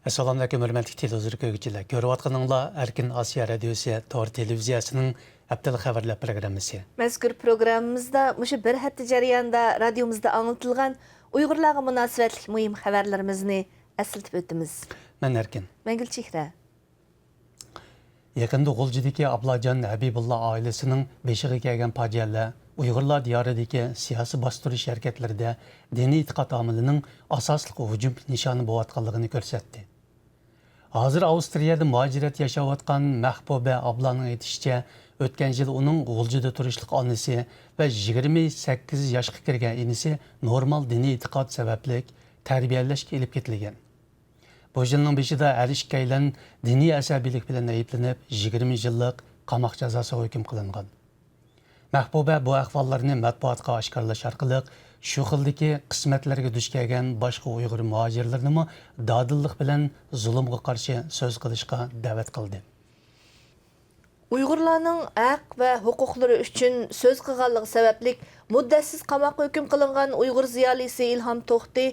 Assalamu alaykum hörmətli televizor görgüçülər. Görüp atqanыңlar Erkin Asiya Radiosu Tor televiziyasının Abdel xəbərlər proqramısı. Məzkur proqramımızda muşu bir həftə jarayonida radiomuzda anlatılğan Uyğurlarga münasibətlik mühim xəbərlərimizni əsiltib ötdümiz. Mən Erkin. Mən Gülçehra. Yaqında G'uljidagi Ablajon Habibullah ailəsinin beşiği kelgan facialar Uyg'urlar diyoridagi siyosiy bostirish harakatlarida diniy e'tiqod omilining asosli hujum nishoni bo'layotganligini ko'rsatdi. Hozir Avstriyada muhojirat yashayotgan Mahbuba ablaning aytishicha, o'tgan yil uning G'uljida turishlik onasi va 28 yoshga kirgan inisi normal diniy e'tiqod sababli tarbiyalashga elib ketilgan. Bu yilning beshida har ikkalan diniy asabiylik bilan ayblanib 20 yillik qamoq jazosi hukm qilingan. Mahbuba bu ahvollarni matbuotga oshkorlash orqali shu xildagi qismatlarga duch kelgan boshqa Uyg'ur muhojirlarni dodillik bilan zulmga qarshi so'z qilishga da'vat qildi. Uyg'urlarning haq va huquqlari uchun so'z qilganligi sababli muddatsiz qamoqqa hukm qilingan Uyg'ur ziyolisi Ilhom To'xti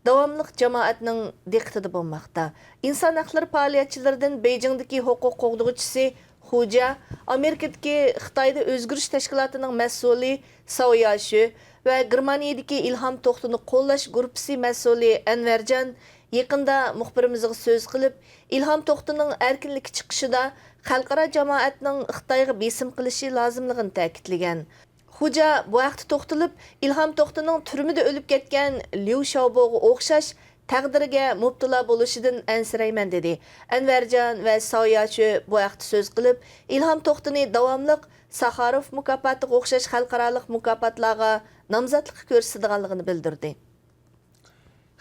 davomliq jamoatning diqqatida bo'lmoqda. Inson haqlari faoliyatchilaridan Beijingdagi huquq qo'g'duvchisi Xuja, Amerikadagi Xitoyda o'zgarish tashkilotining mas'uli Sao Yashi va Germaniyadagi Ilhom To'xtini qo'llash guruhi mas'uli Anvarjon yaqinda muxbirimizga so'z qilib, Ilhom To'xtining erkinlikka chiqishida xalqaro jamoatning Xitoyga besim qilishi lozimligini ta'kidlagan. Xuja bu vaqtda to'xtalib, Ilhom To'xtining turmada o'lib ketgan Liu Xiaoboga o'xshash taqdiriga mubtalo bo'lishidan ansirayman dedi. Anvarjon va Soyachi bu vaqtda so'z qilib, Ilhom To'xtini davomliq Saxarov mukofotiga o'xshash xalqaro mukofotlarga nomzodlik ko'rsatganligini bildirdi.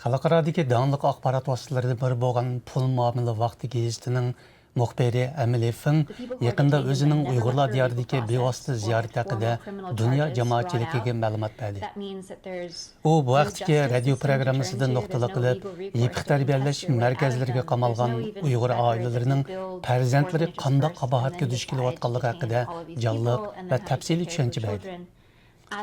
Xalqaradagi dаңlıq axborot vositalaridan biri bo'lgan Pul muomala vaqti gazetining muxbiri Emily Feng yaqinda o'zining Uyg'urlar diyoridagi bevosita ziyarati haqida dunyo jamoatchiligiga ma'lumot berdi. U bu vaqtdagi radio programmasida nuqtali qilib, yepiq tarbiyalash markazlariga qamalgan Uyg'ur oilalarining farzandlari qanday qabohatga duch kelayotganligi haqida jonliq va tafsiliy tushuncha berdi.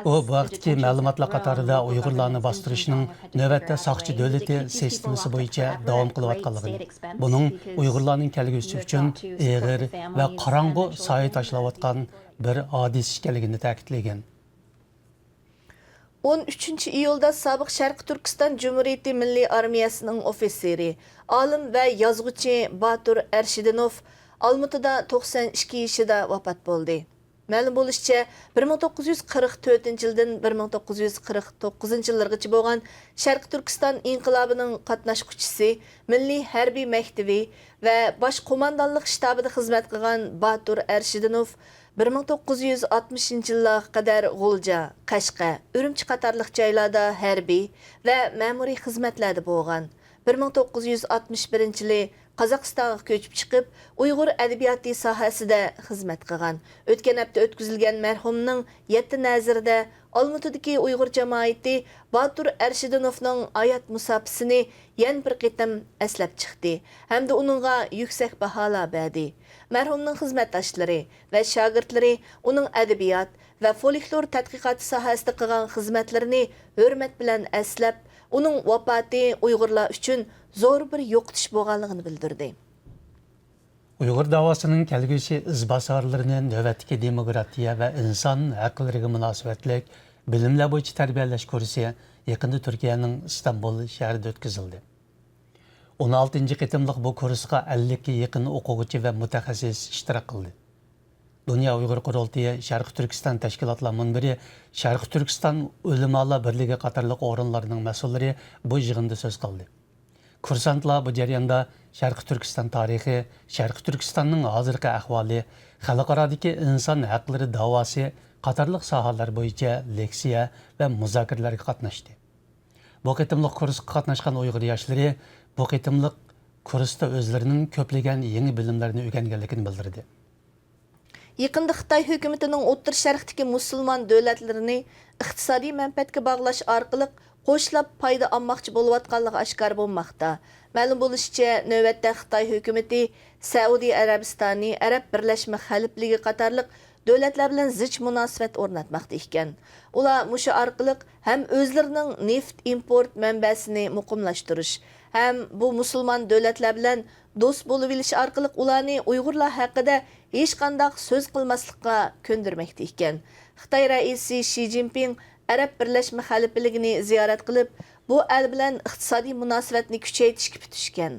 U bu vaqtdagi ma'lumotlar qatorida Uyg'urlarni bostirishning navbatda soqchi davlati sistemasi bo'yicha davom qilayotganligini, buning Uyg'urlarning kelgusi uchun og'ir va qorong'u soya tashlayotgan bir hodisa ekanligini ta'kidlagan. 13 iyulda sobiq Sharq Turkiston Cumhuriyeti Milliy armiyasining ofitseri, olim va yozuvchi Batur Arshidinov Olmaotada 92 yoshida vafot bo'ldi. Ma'lum bo'lishicha, 1944 yildan 1949 yillargacha bo'lgan Sharq Turkiston inqilobining qatnashquchisi, Milliy harbiy maktabi va bosh qo'mondonlik shtabida xizmat qilgan Batur Arshidinov 1960-yillarga qadar G'ulja, Qashqa, Urumchi qatorliq joylarda harbiy va ma'muriy xizmatlarda bo'lgan. 1961-yili Qozog'istonga ko'chib chiqib, Uyg'ur adabiyoti sohasida xizmat qilgan. O'tgan hafta o'tkazilgan marhumning 7 nazarida Olmaotadagi Uyg'ur jamoati Batur Arshidinovning hayot musofasini yana bir qitim eslab chiqdi hamda uningga yuksak baholar berdi. Marhumning xizmatdoshlari va shogirdlari uning adabiyot va folklor tadqiqoti sohasida qilgan xizmatlarini hurmat bilan eslab, uning vafoti Uyg'urlar uchun zo'r bir yo'qotish bo'lganligini bildirdi. Uyg'ur davosining kelgusi izbosarlarini navbatdagi demokratiya va inson haqlariga munosabatlik bilimlar bo'yicha tarbiyalash kursi yaqinda Turkiyaning Istanbul shahrida o'tkazildi. 16 qitimliq bu kursga 50 ga yaqin o'quvchi va mutaxassis ishtirok qildi. Dünya Uyghur Qurultiyi Sharq Turkiston tashkilotlar munbiri Sharq Turkiston ulamolar birligi qatorliq o'rinlarining mas'ullari bu yig'inda so'z qildi. Kursantlar bu jarayonda Sharq Turkiston tarixi, Sharq Turkistonning hozirgi ahvoli, xalqarodagi inson haqlari da'vosi qatorliq sohalar bo'yicha leksiya va muzokaralarga qatnashdi. Bu qitimliq kursga qatnashgan Uyg'ur yoshlari bu qitimliq kursda o'zlarining ko'plagan yangi bilimlarini o'rganganligini bildirdi. Yaqında Xitoy hukumatining O'rta Sharqdagi musulmon davlatlarini iqtisodiy manfaatga bog'lash orqali qo'shlab foyda olmoqchi bo'layotganligi oshkor bo'lmoqda. Ma'lum bo'lishicha, navbatda Xitoy hukumati Saudiya Arabistoni, Arab Birlashma Xalifligi qatorliq davlatlar bilan zich munosabat o'rnatmoqda ekan. Ular mushu orqali ham o'zlarining neft import manbasini muqimlashtirish Hem bu musulmon davlatlar bilan do'st bo'lib olish orqali ularni Uyg'urlar haqida hech qanday so'z qilmaslikka ko'ndirmoqda ekan. Xitoy raisi Xi Jinping Arab Birlashma Xalifligini ziyorat qilib, bu el bilan iqtisodiy munosabatni kuchaytirishga bitishgan.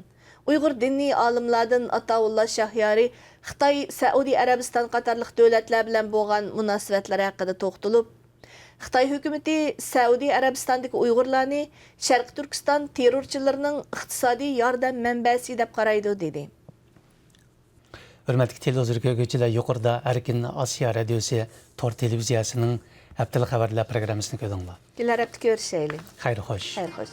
Uyg'ur diniy olimlardan Ataullah Shahyari Xitoy, Saudiya Arabiston qatorliq davlatlar bilan bo'lgan munosabatlar haqida to'xtalib, Xitoy hukumati Saudiya Arabistondagi Uyg'urlarni Sharq Turkiston terrorchilarining iqtisodiy yordam manbasi deb qaraydi dedi. Hürmetli televizyon görgücüler yukarıda Erkin Asya Radyosu Tor Televiziyasının Haftalık Haberler programmasını gördüler. Gelir hafta görüşelim. Hayır hoş. Hayır hoş.